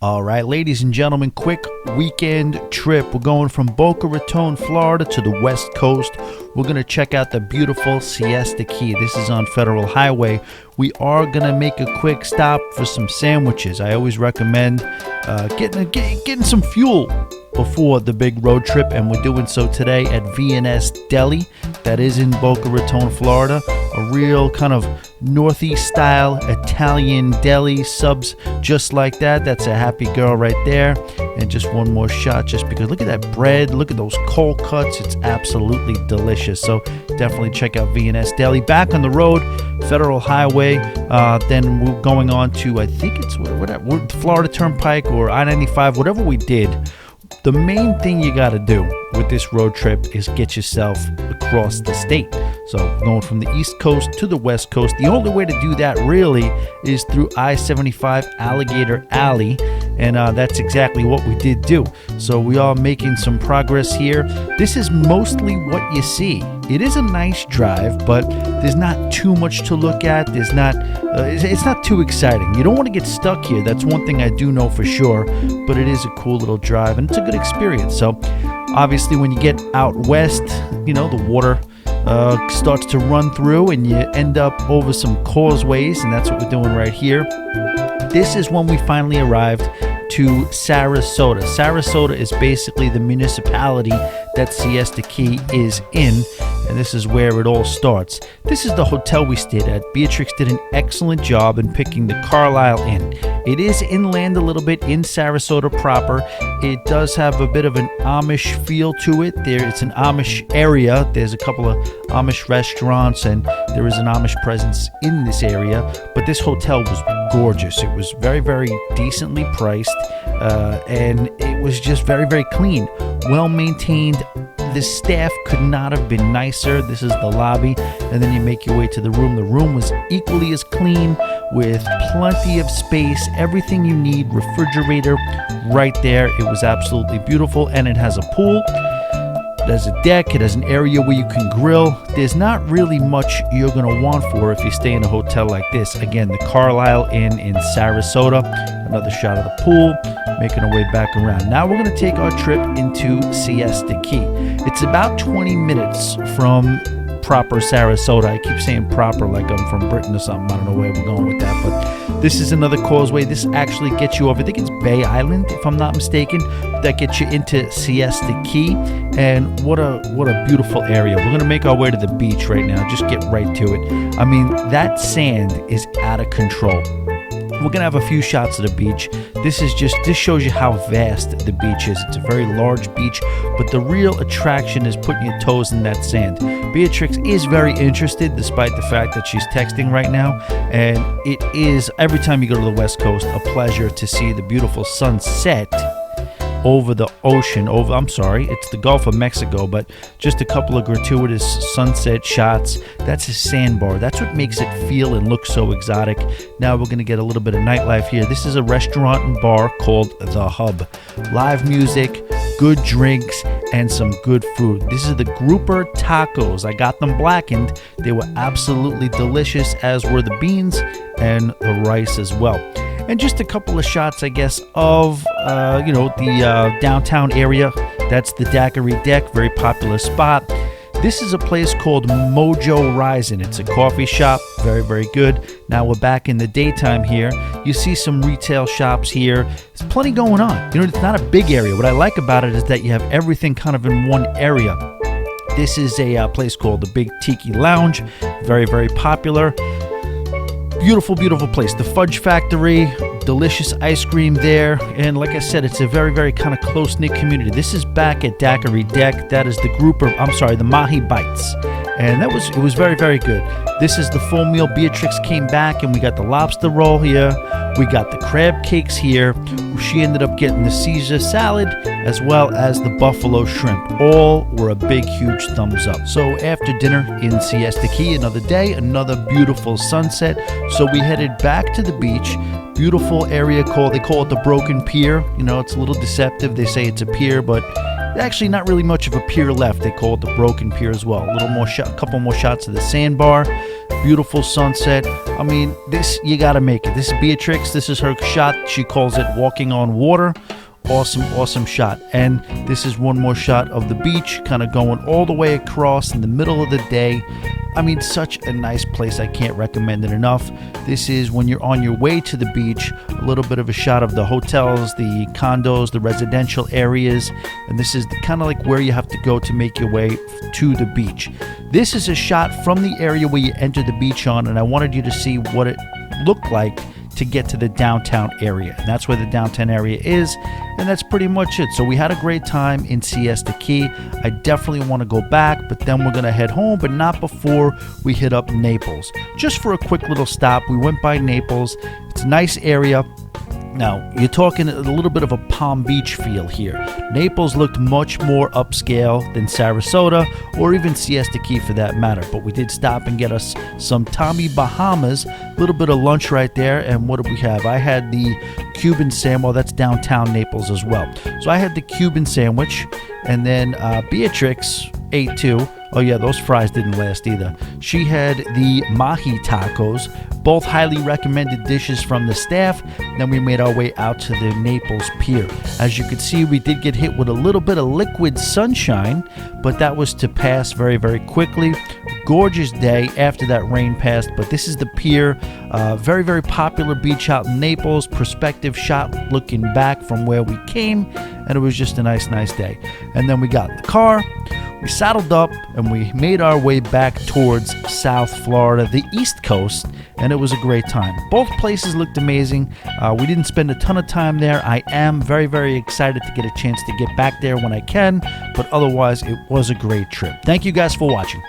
All right, ladies and gentlemen, quick weekend trip. We're going from Boca Raton, Florida to the West Coast. We're going to check out the beautiful Siesta Key. This is on Federal Highway. We are going to make a quick stop for some sandwiches. I always recommend getting some fuel before the big road trip, and we're doing so today at V&S Deli. That is in Boca Raton, Florida. A real kind of Northeast style Italian deli, subs just like that. That's a happy girl right there. And just one more shot just because look at that bread, look at those cold cuts. It's absolutely delicious. So definitely check out V&S Deli. Back on the road, Federal Highway. Then we're going on to, I think it's whatever, Florida Turnpike or I-95, whatever we did. The main thing you got to do with this road trip is get yourself across the state. So going from the East Coast to the West Coast, the only way to do that really is through I-75 Alligator Alley, and that's exactly what we did do. So we are making some progress here. This is mostly what you see. It is a nice drive, but there's not too much to look at. There's not, it's not too exciting. You don't want to get stuck here. That's one thing I do know for sure, but it is a cool little drive, and it's a good experience. So obviously when you get out west, you know, the water starts to run through and you end up over some causeways, and that's what we're doing right here. This is when we finally arrived to Sarasota. Sarasota is basically the municipality that Siesta Key is in, and this is where it all starts. This is the hotel we stayed at. Beatrix did an excellent job in picking the Carlisle Inn. It is inland a little bit in Sarasota proper. It does have a bit of an Amish feel to it. It's an Amish area. There's a couple of Amish restaurants, and there is an Amish presence in this area. But this hotel was gorgeous. It was very, very decently priced, and it was just very, very clean, well maintained. The staff could not have been nicer. This is the lobby, and then you make your way to the room. The room was equally as clean with plenty of space, everything you need, refrigerator right there. It was absolutely beautiful, and it has a pool. It has a deck. It has an area where you can grill. There's not really much you're going to want for if you stay in a hotel like this. Again, the Carlisle Inn in Sarasota. Another shot of the pool, making our way back around. Now we're going to take our trip into Siesta Key. It's about 20 minutes from proper Sarasota. I keep saying proper like I'm from Britain or something. I don't know where we're going with that, but this is another causeway. This actually gets you over, I think it's Bay Island, if I'm not mistaken. That gets you into Siesta Key, and what a beautiful area. We're going to make our way to the beach right now. Just get right to it. I mean, that sand is out of control. We're going to have a few shots of the beach. This shows you how vast the beach is. It's a very large beach, but the real attraction is putting your toes in that sand. Beatrix is very interested, despite the fact that she's texting right now, and it is, every time you go to the West Coast, a pleasure to see the beautiful sunset over the ocean, it's the Gulf of Mexico, but just a couple of gratuitous sunset shots. That's a sandbar. That's what makes it feel and look so exotic. Now we're going to get a little bit of nightlife here. This is a restaurant and bar called The Hub. Live music, good drinks, and some good food. This is the grouper tacos. I got them blackened. They were absolutely delicious, as were the beans and the rice as well. And just a couple of shots, I guess, of, the downtown area. That's the Daiquiri Deck, very popular spot. This is a place called Mojo Rising. It's a coffee shop, very, very good. Now we're back in the daytime here. You see some retail shops here. There's plenty going on. You know, it's not a big area. What I like about it is that you have everything kind of in one area. This is a place called the Big Tiki Lounge, very, very popular. Beautiful, beautiful place. The Fudge Factory, delicious ice cream there. And like I said, it's a very, very kind of close-knit community. This is back at Daiquiri Deck. That is the Mahi Bites. And it was very, very good. This is the full meal. Beatrix came back and we got the lobster roll here. We got the crab cakes here. She ended up getting the Caesar salad as well as the buffalo shrimp. All were a big, huge thumbs up. So after dinner in Siesta Key, another day, another beautiful sunset. So we headed back to the beach. Beautiful area they call it the Broken Pier. You know, it's a little deceptive. They say it's a pier, but actually not really much of a pier left. They call it the Broken Pier as well. A couple more shots of the sandbar. Beautiful sunset. I mean, this, you gotta make it. This is Beatrix. This is her shot. She calls it walking on water. Awesome shot. And this is one more shot of the beach, kind of going all the way across in the middle of the day. I mean, such a nice place. I can't recommend it enough. This is when you're on your way to the beach, a little bit of a shot of the hotels, the condos, the residential areas, and this is kind of like where you have to go to make your way to the beach. This is a shot from the area where you enter the beach on, and I wanted you to see what it looked like to get to the downtown area. And that's where the downtown area is, and that's pretty much it. So we had a great time in Siesta Key. I definitely want to go back, but then we're going to head home, but not before we hit up Naples. Just for a quick little stop, we went by Naples. It's a nice area. Now, you're talking a little bit of a Palm Beach feel here. Naples looked much more upscale than Sarasota or even Siesta Key for that matter. But we did stop and get us some Tommy Bahamas, a little bit of lunch right there. And what did we have? I had the Cuban sandwich. Well, that's downtown Naples as well. So I had the Cuban sandwich, and then Beatrix ate too. Oh yeah, those fries didn't last either. She had the mahi tacos, both highly recommended dishes from the staff. Then we made our way out to the Naples Pier. As you could see, we did get hit with a little bit of liquid sunshine, but that was to pass very quickly. Gorgeous day after that rain passed, but this is the pier. Very popular beach out in Naples. Perspective shot looking back from where we came, and it was just a nice day. And then we got in the car. We saddled up and we made our way back towards South Florida, the East Coast, and it was a great time. Both places looked amazing. We didn't spend a ton of time there. I am very excited to get a chance to get back there when I can, but otherwise it was a great trip. Thank you guys for watching.